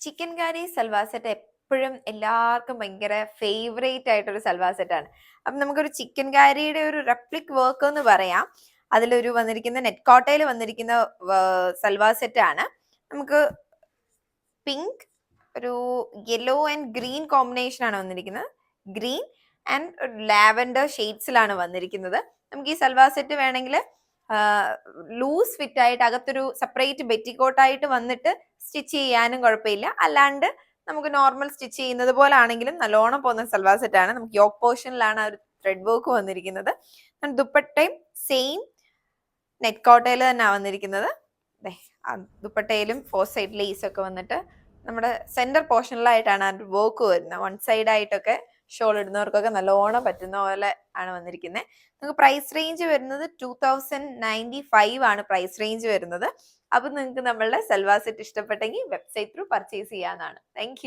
Chicken കാരി salwar set എപ്പോഴും എല്ലാവർക്കും ഭയങ്കര ഫേവറേറ്റ് ആയിട്ടൊരു സൽവാർ സെറ്റാണ്. അപ്പം നമുക്കൊരു ചിക്കൻ കാരിയുടെ ഒരു റെപ്ലിക് വർക്ക് എന്ന് പറയാം. അതിലൊരു വന്നിരിക്കുന്ന നെറ്റ് കോട്ടയിൽ വന്നിരിക്കുന്ന സൽവാർ സെറ്റ് ആണ്. നമുക്ക് പിങ്ക്, ഒരു യെല്ലോ ആൻഡ് ഗ്രീൻ കോമ്പിനേഷൻ ആണ് വന്നിരിക്കുന്നത്. ഗ്രീൻ ആൻഡ് ലാവൻഡർ ഷെയ്ഡ്സിലാണ് വന്നിരിക്കുന്നത്. നമുക്ക് ഈ സൽവാർ സെറ്റ് വേണമെങ്കിൽ ലൂസ് ഫിറ്റ് ആയിട്ട് അകത്തൊരു സെപ്പറേറ്റ് ബെറ്റിക്കോട്ടായിട്ട് വന്നിട്ട് സ്റ്റിച്ച് ചെയ്യാനും കുഴപ്പമില്ല. അല്ലാണ്ട് നമുക്ക് നോർമൽ സ്റ്റിച്ച് ചെയ്യുന്നത് പോലെ ആണെങ്കിലും നല്ലോണം പോകുന്ന സൽവാർ സെറ്റ് ആണ്. നമുക്ക് യോക്ക് പോർഷനിലാണ് ആ ഒരു ത്രെഡ് വർക്ക് വന്നിരിക്കുന്നത്. ദുപ്പട്ടയും സെയിം നെറ്റ് കോട്ടയിൽ തന്നെ വന്നിരിക്കുന്നത്. ദുപ്പട്ടയിലും 4 സൈഡ് ലേസ് ഒക്കെ വന്നിട്ട് നമ്മുടെ സെന്റർ പോർഷനിലായിട്ടാണ് ആ വർക്ക് വരുന്നത്. 1 സൈഡ് ആയിട്ടൊക്കെ ഷോൾ ഇടുന്നവർക്കൊക്കെ നല്ലോണം പറ്റുന്ന പോലെ ആണ് വന്നിരിക്കുന്നത്. നിങ്ങൾക്ക് പ്രൈസ് റേഞ്ച് വരുന്നത് 2095 ആണ് പ്രൈസ് റേഞ്ച് വരുന്നത്. അപ്പൊ നിങ്ങൾക്ക് നമ്മളുടെ സൽവാർ സെറ്റ് ഇഷ്ടപ്പെട്ടെങ്കിൽ വെബ്സൈറ്റ് ത്രൂ പർച്ചേസ് ചെയ്യാനാണ്. താങ്ക്